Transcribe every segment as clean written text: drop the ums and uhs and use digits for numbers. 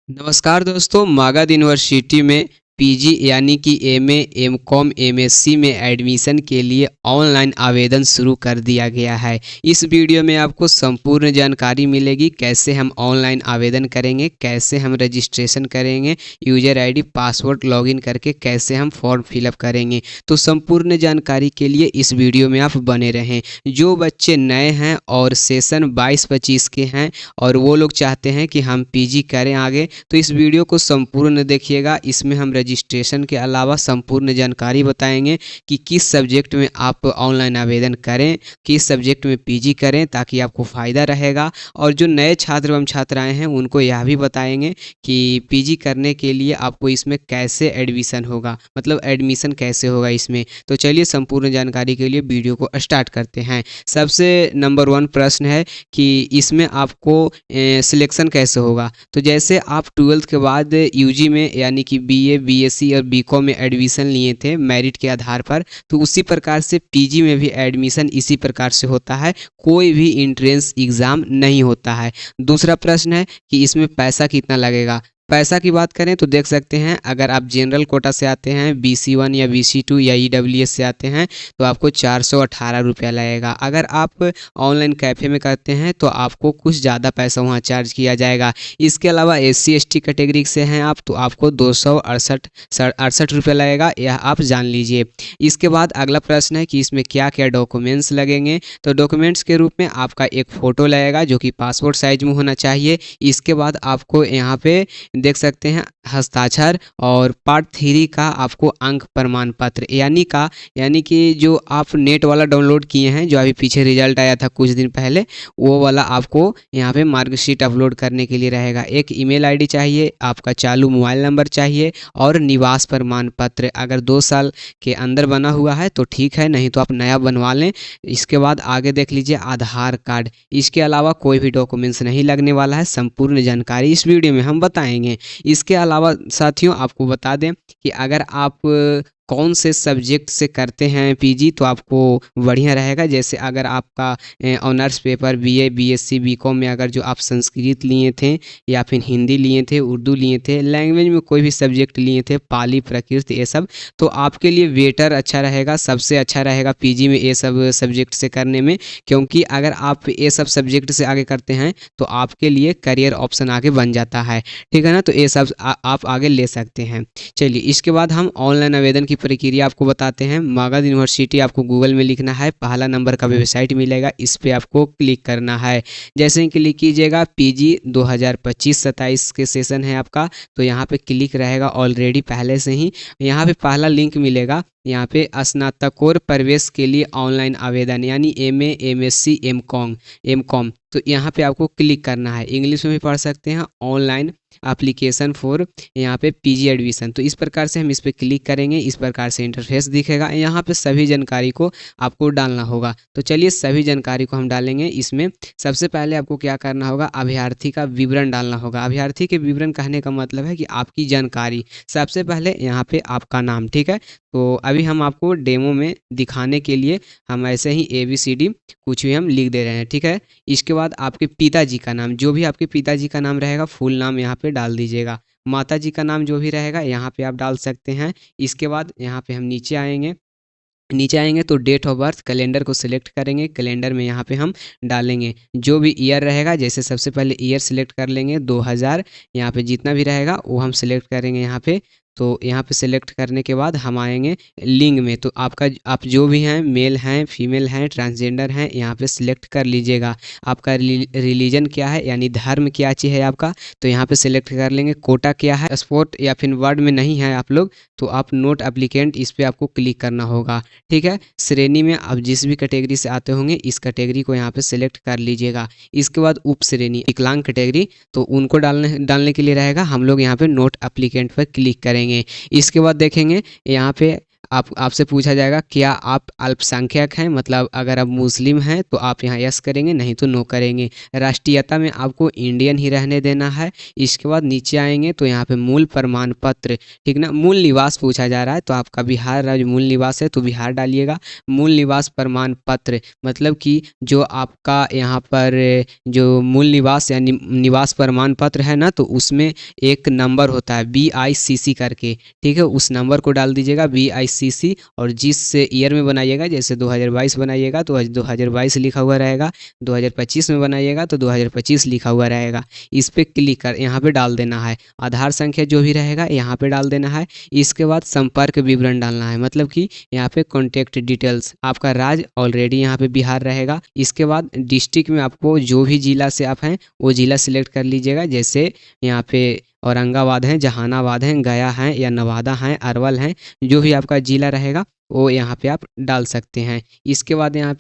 नमस्कार दोस्तों, मगध यूनिवर्सिटी में पीजी यानी कि एमए, एमकॉम, एमएससी में एडमिशन के लिए ऑनलाइन आवेदन शुरू कर दिया गया है। इस वीडियो में आपको संपूर्ण जानकारी मिलेगी, कैसे हम ऑनलाइन आवेदन करेंगे, कैसे हम रजिस्ट्रेशन करेंगे, यूजर आईडी, पासवर्ड लॉगिन करके कैसे हम फॉर्म फिलअप करेंगे। तो संपूर्ण जानकारी के लिए इस वीडियो में आप बने रहें। जो बच्चे नए हैं और सेशन 22-25 के हैं और वो लोग चाहते हैं कि हम पीजी करें आगे, तो इस वीडियो को संपूर्ण देखिएगा। इसमें हम रजिस्ट्रेशन के अलावा संपूर्ण जानकारी बताएंगे कि किस सब्जेक्ट में आप ऑनलाइन आवेदन करें, किस सब्जेक्ट में पीजी करें, ताकि आपको फ़ायदा रहेगा। और जो नए छात्र एवं छात्राएं हैं उनको यह भी बताएंगे कि पीजी करने के लिए आपको इसमें कैसे एडमिशन होगा, मतलब एडमिशन कैसे होगा इसमें। तो चलिए संपूर्ण जानकारी के लिए वीडियो को स्टार्ट करते हैं। सबसे नंबर 1 प्रश्न है कि इसमें आपको सिलेक्शन कैसे होगा। तो जैसे आप 12th के बाद यूजी में यानी कि बीए, बीएससी और बीकॉम में एडमिशन लिए थे मेरिट के आधार पर, तो उसी प्रकार से पीजी में भी एडमिशन इसी प्रकार से होता है। कोई भी एंट्रेंस एग्ज़ाम नहीं होता है। दूसरा प्रश्न है कि इसमें पैसा कितना लगेगा। पैसा की बात करें तो देख सकते हैं, अगर आप जनरल कोटा से आते हैं, BC1 या BC2 या ईडब्ल्यूएस से आते हैं, तो आपको 418 रुपया लगेगा। अगर आप ऑनलाइन कैफ़े में करते हैं तो आपको कुछ ज़्यादा पैसा वहाँ चार्ज किया जाएगा। इसके अलावा SC/ST कैटेगरी से हैं आप, तो आपको 268 रुपये लगेगा, यह आप जान लीजिए। इसके बाद अगला प्रश्न है कि इसमें क्या क्या डॉक्यूमेंट्स लगेंगे। तो डॉक्यूमेंट्स के रूप में आपका एक फ़ोटो लगेगा जो कि पासपोर्ट साइज में होना चाहिए। इसके बाद आपको यहाँ पे देख सकते हैं हस्ताक्षर, और पार्ट 3 का आपको अंक प्रमाण पत्र यानी कि जो आप नेट वाला डाउनलोड किए हैं, जो अभी पीछे रिजल्ट आया था कुछ दिन पहले, वो वाला आपको यहाँ पे मार्कशीट अपलोड करने के लिए रहेगा। एक ईमेल आईडी चाहिए, आपका चालू मोबाइल नंबर चाहिए और निवास प्रमाण पत्र अगर 2 साल के अंदर बना हुआ है तो ठीक है, नहीं तो आप नया बनवा लें। इसके बाद आगे देख लीजिए आधार कार्ड। इसके अलावा कोई भी डॉक्यूमेंट्स नहीं लगने वाला है। संपूर्ण जानकारी इस वीडियो में हम बताएंगे। इसके अलावा साथियों आपको बता दें कि अगर आप कौन से सब्जेक्ट से करते हैं पीजी तो आपको बढ़िया रहेगा। जैसे अगर आपका honours paper BA, BSc, BCom में अगर जो आप संस्कृत लिए थे या फिर हिंदी लिए थे, उर्दू लिए थे, लैंग्वेज में कोई भी सब्जेक्ट लिए थे, पाली, प्राकृत, ये सब, तो आपके लिए बेटर अच्छा रहेगा, सबसे अच्छा रहेगा पीजी में ये सब सब्जेक्ट से करने में। क्योंकि अगर आप ये सब सब्जेक्ट से आगे करते हैं तो आपके लिए करियर ऑप्शन आगे बन जाता है, ठीक है ना। तो ये सब आप आगे ले सकते हैं। चलिए इसके बाद हम ऑनलाइन आवेदन की प्रक्रिया आपको बताते हैं। मगध यूनिवर्सिटी आपको गूगल में लिखना है, पहला नंबर का वेबसाइट मिलेगा, इस पर आपको क्लिक करना है। जैसे ही क्लिक कीजिएगा, पीजी 2025-27 के सेशन है आपका, तो यहाँ पे क्लिक रहेगा ऑलरेडी पहले से ही। यहाँ पे पहला लिंक मिलेगा, यहाँ पे स्नातकोत्तर प्रवेश के लिए ऑनलाइन आवेदन यानी एमए, एमएससी, एमकॉम, तो यहाँ पे आपको क्लिक करना है। इंग्लिश में भी पढ़ सकते हैं, ऑनलाइन एप्लीकेशन फॉर यहाँ पे पीजी एडमिशन। तो इस प्रकार से हम इस पर क्लिक करेंगे, इस प्रकार से इंटरफेस दिखेगा। यहाँ पे सभी जानकारी को आपको डालना होगा। तो चलिए सभी जानकारी को हम डालेंगे। इसमें सबसे पहले आपको क्या करना होगा, अभ्यर्थी का विवरण डालना होगा। अभ्यर्थी के विवरण कहने का मतलब है कि आपकी जानकारी। सबसे पहले यहाँ पे आपका नाम, ठीक है। तो अभी हम आपको डेमो में दिखाने के लिए हम ऐसे ही ABCD कुछ भी हम लिख दे रहे हैं, ठीक है। इसके बाद आपके पिताजी का नाम, जो भी आपके पिताजी का नाम रहेगा, फुल नाम यहाँ पे डाल दीजिएगा। माताजी का नाम जो भी रहेगा यहाँ पे आप डाल सकते हैं। इसके बाद यहाँ पे हम नीचे आएंगे तो डेट ऑफ बर्थ, कैलेंडर को सिलेक्ट करेंगे। कैलेंडर में यहाँ पे हम डालेंगे जो भी ईयर रहेगा। जैसे सबसे पहले ईयर सिलेक्ट कर लेंगे 2000, यहाँ पे जितना भी रहेगा वो हम सिलेक्ट करेंगे यहाँ पे। तो यहाँ पे सिलेक्ट करने के बाद हम आएंगे लिंग में, तो आप जो भी हैं, मेल हैं, फीमेल हैं, ट्रांसजेंडर हैं, यहाँ पे सिलेक्ट कर लीजिएगा। आपका रिलीजन क्या है यानी धर्म क्या चीज़ है आपका, तो यहाँ पे सिलेक्ट कर लेंगे। कोटा क्या है, स्पोर्ट या फिर वर्ड में नहीं है आप लोग, तो आप नोट एप्लीकेंट, इस पर आपको क्लिक करना होगा, ठीक है। श्रेणी में आप जिस भी कैटेगरी से आते होंगे इस कैटेगरी को यहाँ पे सिलेक्ट कर लीजिएगा। इसके बाद उप श्रेणी विकलांग कैटेगरी, तो उनको डालने के लिए रहेगा। हम लोग यहाँ पे नोट एप्लीकेंट पर क्लिक करेंगे। इसके बाद देखेंगे यहाँ पे आप आपसे पूछा जाएगा क्या आप अल्पसंख्यक हैं, मतलब अगर आप मुस्लिम हैं तो आप यहाँ यस करेंगे, नहीं तो नो करेंगे। राष्ट्रीयता में आपको इंडियन ही रहने देना है। इसके बाद नीचे आएंगे तो यहाँ पे मूल प्रमाण पत्र, ठीक ना, मूल निवास पूछा जा रहा है तो आपका बिहार राज्य मूल निवास है तो बिहार डालिएगा। मूल निवास प्रमाण पत्र मतलब कि जो आपका यहाँ पर जो मूल निवास या निवास प्रमाण पत्र है ना, तो उसमें एक नंबर होता है BICC करके, ठीक है, उस नंबर को डाल दीजिएगा BICC। और जिस ईयर में बनाइएगा, जैसे 2022 बनाइएगा तो 2022 लिखा हुआ रहेगा, 2025 में बनाइएगा तो 2025 लिखा हुआ रहेगा। इस पर क्लिक कर यहाँ पे डाल देना है। आधार संख्या जो भी रहेगा यहाँ पे डाल देना है। इसके बाद संपर्क विवरण डालना है, मतलब कि यहाँ पे कॉन्टैक्ट डिटेल्स। आपका राज्य ऑलरेडी यहाँ पे बिहार रहेगा। इसके बाद डिस्ट्रिक्ट में आपको जो भी ज़िला से आप हैं वो ज़िला सिलेक्ट कर लीजिएगा, जैसे यहाँ पे औरंगाबाद है, जहानाबाद है, गया है या नवादा है, अरवल है, जो भी आपका ज़िला रहेगा वो यहाँ पे आप डाल सकते हैं। इसके बाद यहाँ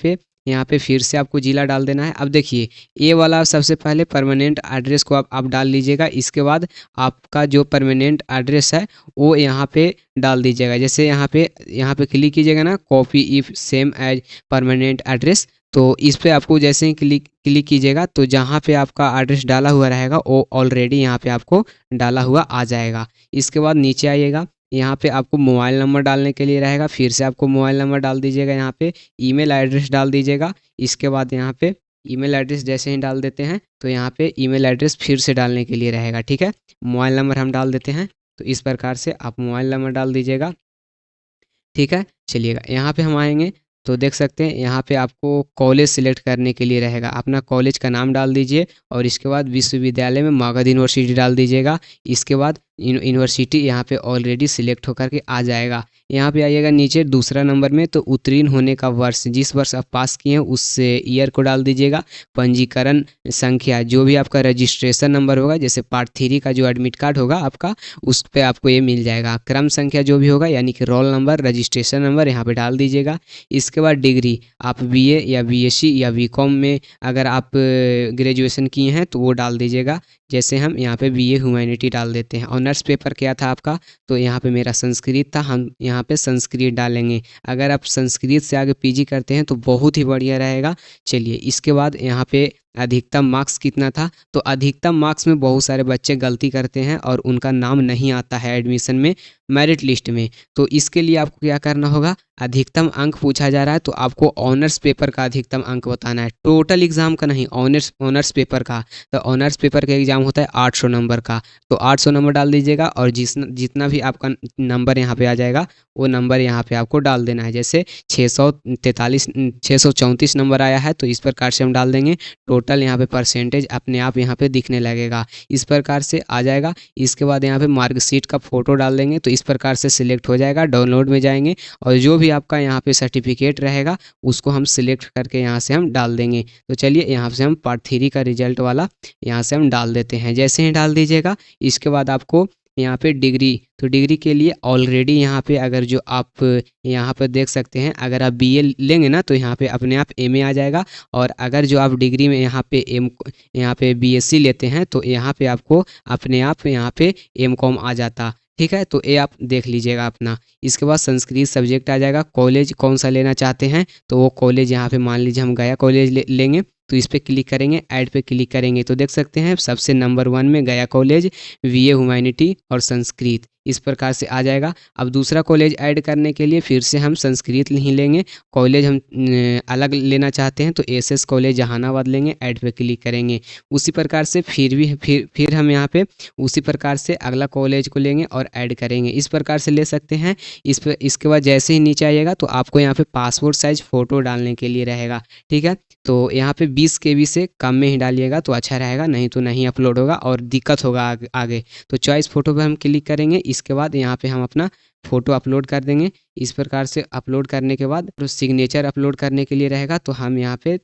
पे फिर से आपको ज़िला डाल देना है। अब देखिए ये वाला सबसे पहले परमानेंट एड्रेस को आप डाल लीजिएगा। इसके बाद आपका जो परमानेंट एड्रेस है वो यहाँ पे डाल दीजिएगा। जैसे यहाँ पे क्लिक कीजिएगा ना, copy if same as permanent address, तो इस पे आपको जैसे ही क्लिक कीजिएगा तो जहाँ पे आपका एड्रेस डाला हुआ रहेगा वो ऑलरेडी यहाँ पे आपको डाला हुआ आ जाएगा। इसके बाद नीचे आइएगा, यहाँ पे आपको मोबाइल नंबर डालने के लिए रहेगा, फिर से आपको मोबाइल नंबर डाल दीजिएगा। यहाँ पे ईमेल एड्रेस डाल दीजिएगा। इसके बाद यहाँ पे ईमेल एड्रेस जैसे ही डाल देते हैं तो यहाँ पे ईमेल एड्रेस फिर से डालने के लिए रहेगा, ठीक है। मोबाइल नंबर हम डाल देते हैं, तो इस प्रकार से आप मोबाइल नंबर डाल दीजिएगा, ठीक है। चलिएगा यहाँ पे हम आएंगे तो देख सकते हैं यहाँ पे आपको कॉलेज सिलेक्ट करने के लिए रहेगा। अपना कॉलेज का नाम डाल दीजिए और इसके बाद विश्वविद्यालय में मगध यूनिवर्सिटी डाल दीजिएगा। इसके बाद यूनिवर्सिटी यहाँ पे ऑलरेडी सिलेक्ट होकर के आ जाएगा। यहाँ पे आइएगा नीचे दूसरा नंबर में, तो उत्तीर्ण होने का वर्ष, जिस वर्ष आप पास किए हैं उस ईयर को डाल दीजिएगा। पंजीकरण संख्या, जो भी आपका रजिस्ट्रेशन नंबर होगा, जैसे पार्ट 3 का जो एडमिट कार्ड होगा आपका, उस पर आपको ये मिल जाएगा। क्रम संख्या जो भी होगा यानी कि रोल नंबर, रजिस्ट्रेशन नंबर यहाँ पे डाल दीजिएगा। इसके बाद डिग्री, आप BA या BSc या BCom में अगर आप ग्रेजुएशन किए हैं तो वो डाल दीजिएगा। जैसे हम यहाँ पे BA ह्यूमैनिटी डाल देते हैं। ऑनर्स पेपर क्या था आपका, तो यहाँ पे मेरा संस्कृत था, हम यहाँ पे संस्कृत डालेंगे। अगर आप संस्कृत से आगे PG करते हैं तो बहुत ही बढ़िया रहेगा। चलिए इसके बाद यहाँ पे अधिकतम मार्क्स कितना था, तो अधिकतम मार्क्स में बहुत सारे बच्चे गलती करते हैं और उनका नाम नहीं आता है एडमिशन में, मेरिट लिस्ट में। तो इसके लिए आपको क्या करना होगा, अधिकतम अंक पूछा जा रहा है तो आपको ऑनर्स पेपर का अधिकतम अंक बताना है, टोटल एग्जाम का नहीं, ऑनर्स पेपर का। तो ऑनर्स पेपर का एग्जाम होता है 800 नंबर का, तो 800 नंबर डाल दीजिएगा और जितना भी आपका नंबर यहाँ पे आ जाएगा वो नंबर यहाँ पे आपको डाल देना है। जैसे 634 नंबर आया है तो इस प्रकार से हम डाल देंगे। टोटल यहाँ पे परसेंटेज अपने आप यहाँ पे दिखने लगेगा, इस प्रकार से आ जाएगा। इसके बाद यहाँ पे मार्कशीट का फोटो डाल देंगे तो इस प्रकार से सिलेक्ट हो जाएगा। डाउनलोड में जाएंगे और जो भी आपका यहाँ पे सर्टिफिकेट रहेगा उसको हम सिलेक्ट करके यहाँ से हम डाल देंगे। तो चलिए यहाँ से हम पार्ट 3 का रिजल्ट वाला यहाँ से हम डाल देते हैं। जैसे ही डाल दीजिएगा इसके बाद आपको यहाँ पे डिग्री, तो डिग्री के लिए ऑलरेडी यहाँ पे अगर जो आप यहाँ पर देख सकते हैं, अगर आप BA लेंगे ना तो यहाँ पे अपने आप MA आ जाएगा। और अगर जो आप डिग्री में यहाँ पे BSc लेते हैं तो यहाँ पे आपको अपने आप यहाँ पे MCOM आ जाता, ठीक है। तो ये आप देख लीजिएगा अपना। इसके बाद संस्कृत सब्जेक्ट आ जाएगा। कॉलेज कौन सा लेना चाहते हैं तो वो कॉलेज यहाँ पे मान लीजिए हम गया कॉलेज लेंगे, तो इस पर क्लिक करेंगे, ऐड पे क्लिक करेंगे तो देख सकते हैं सबसे नंबर 1 में गया कॉलेज, BA ह्यूमैनिटी और संस्कृत, इस प्रकार से आ जाएगा। अब दूसरा कॉलेज ऐड करने के लिए फिर से हम संस्कृत नहीं लेंगे, कॉलेज हम अलग लेना चाहते हैं तो SS कॉलेज जहानाबाद लेंगे, ऐड पे क्लिक करेंगे। उसी प्रकार से फिर हम यहाँ पे उसी प्रकार से अगला कॉलेज को लेंगे और ऐड करेंगे, इस प्रकार से ले सकते हैं। इसके बाद जैसे ही नीचे आइएगा तो आपको यहाँ पे पासपोर्ट साइज फ़ोटो डालने के लिए रहेगा, ठीक है। तो यहाँ पे 20 KB से कम में ही डालिएगा तो अच्छा रहेगा, नहीं तो नहीं अपलोड होगा और दिक्कत होगा आगे। तो चॉइस फ़ोटो पर हम क्लिक करेंगे। इसके बाद यहाँ पे हम अपना फ़ोटो अपलोड कर देंगे। इस प्रकार से अपलोड करने के बाद तो सिग्नेचर अपलोड करने के लिए रहेगा, तो हम यहाँ पे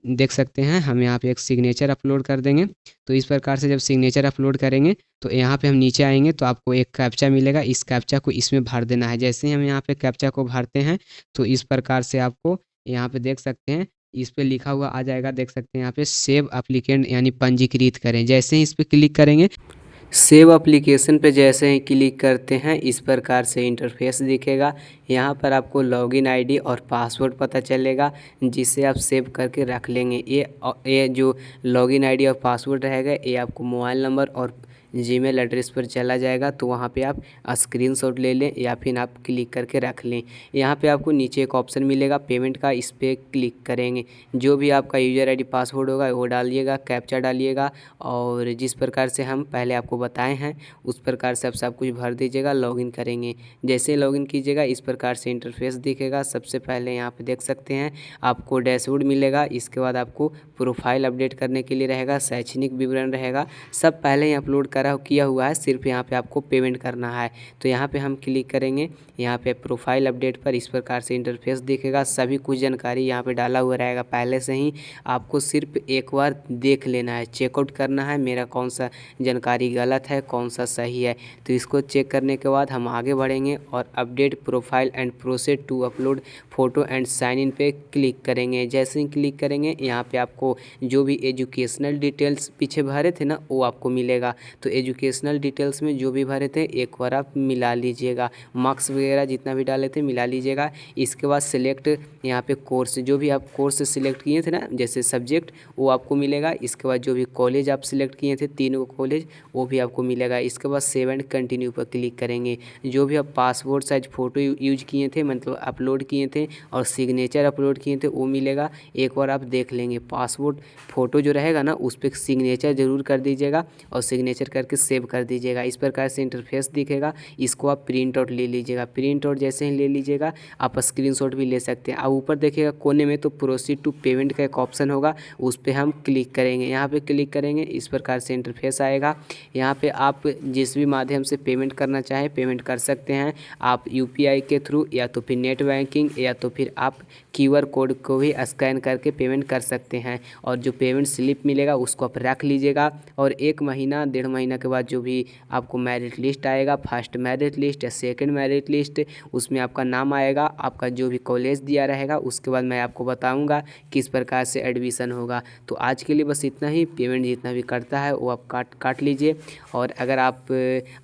देख सकते हैं हम यहाँ पे एक सिग्नेचर अपलोड कर देंगे। तो इस प्रकार से जब सिग्नेचर अपलोड करेंगे तो यहाँ पे हम नीचे आएंगे तो आपको एक कैप्चा मिलेगा, इस कैप्चा को इसमें भर देना है। जैसे ही हम यहाँ पे कैप्चा को भरते हैं तो इस प्रकार से आपको यहाँ पे देख सकते हैं इस पे लिखा हुआ आ जाएगा, देख सकते हैं यहाँ पे सेव एप्लीकेंट यानी पंजीकृत करें। जैसे ही इस पे क्लिक करेंगे सेव एप्लीकेशन पे जैसे ही क्लिक करते हैं इस प्रकार से इंटरफेस दिखेगा। यहाँ पर आपको लॉगिन आईडी और पासवर्ड पता चलेगा जिसे आप सेव करके रख लेंगे। ये जो लॉगिन आईडी और पासवर्ड रहेगा ये आपको मोबाइल नंबर और जीमेल एड्रेस पर चला जाएगा, तो वहाँ पे आप स्क्रीनशॉट ले लें या फिर आप क्लिक करके रख लें। यहाँ पे आपको नीचे एक ऑप्शन मिलेगा पेमेंट का, इस पर क्लिक करेंगे। जो भी आपका यूज़र आईडी पासवर्ड होगा वो डालिएगा, कैप्चा डालिएगा और जिस प्रकार से हम पहले आपको बताए हैं उस प्रकार से आप सब कुछ भर दीजिएगा। लॉगिन करेंगे, जैसे लॉगिन कीजिएगा इस प्रकार से इंटरफेस दिखेगा। सबसे पहले यहाँ पे देख सकते हैं आपको डैशबोर्ड मिलेगा। इसके बाद आपको प्रोफाइल अपडेट करने के लिए रहेगा, शैक्षणिक विवरण रहेगा, सब पहले ही अपलोड किया हुआ है, सिर्फ यहाँ पे आपको पेमेंट करना है। तो यहाँ पे हम क्लिक करेंगे, यहाँ पे प्रोफाइल अपडेट पर इस प्रकार से इंटरफेस दिखेगा। सभी कुछ जानकारी यहाँ पे डाला हुआ रहेगा पहले से ही, आपको सिर्फ एक बार देख लेना है, चेकआउट करना है मेरा कौन सा जानकारी गलत है कौन सा सही है। तो इसको चेक करने के बाद हम आगे बढ़ेंगे और update profile and proceed to upload photo and sign in पे क्लिक करेंगे। जैसे ही क्लिक करेंगे यहाँ पे आपको जो भी एजुकेशनल डिटेल्स पीछे भरे थे ना वो आपको मिलेगा। तो एजुकेशनल डिटेल्स में जो भी भरे थे एक बार आप मिला लीजिएगा, मार्क्स वगैरह जितना भी डाले थे मिला लीजिएगा। इसके बाद सिलेक्ट यहाँ पे कोर्स, जो भी आप कोर्स सिलेक्ट किए थे ना जैसे सब्जेक्ट वो आपको मिलेगा। इसके बाद जो भी कॉलेज आप सिलेक्ट किए थे 3 कॉलेज वो भी आपको मिलेगा। इसके बाद सेव एंड कंटिन्यू पर क्लिक करेंगे। जो भी आप पासपोर्ट साइज फ़ोटो यूज किए थे मतलब अपलोड किए थे और सिग्नेचर अपलोड किए थे वो मिलेगा। एक बार आप देख लेंगे पासपोर्ट फ़ोटो जो रहेगा ना उस पर सिग्नेचर ज़रूर कर दीजिएगा और सिग्नेचर करके सेव कर दीजिएगा। इस प्रकार से इंटरफेस दिखेगा। इसको आप प्रिंट आउट ले लीजिएगा। प्रिंट आउट जैसे ही ले लीजिएगा आप स्क्रीनशॉट भी ले सकते हैं। अब ऊपर देखिएगा कोने में तो प्रोसीड टू पेमेंट का एक ऑप्शन होगा, उस पर हम क्लिक करेंगे। यहाँ पे क्लिक करेंगे इस प्रकार से इंटरफेस आएगा। यहाँ पे आप जिस भी माध्यम से पेमेंट करना चाहें पेमेंट कर सकते हैं। आप यूपीआई के थ्रू या तो फिर नेट बैंकिंग या तो फिर आप क्यूआर कोड को भी स्कैन करके पेमेंट कर सकते हैं। और जो पेमेंट स्लिप मिलेगा उसको आप रख लीजिएगा और 1 महीना 1.5 महीना के बाद जो भी आपको मेरिट लिस्ट आएगा, फर्स्ट मेरिट लिस्ट या सेकंड मेरिट लिस्ट, उसमें आपका नाम आएगा, आपका जो भी कॉलेज दिया रहेगा उसके बाद मैं आपको बताऊंगा किस प्रकार से एडमिशन होगा। तो आज के लिए बस इतना ही। पेमेंट जितना भी करता है वो आप काट लीजिए। और अगर आप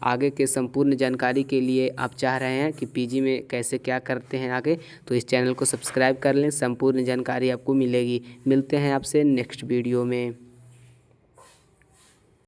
आगे के संपूर्ण जानकारी के लिए आप चाह रहे हैं कि पीजी में कैसे क्या करते हैं आगे, तो इस चैनल को सब्सक्राइब कर लें, संपूर्ण जानकारी आपको मिलेगी। मिलते हैं आपसे नेक्स्ट वीडियो में।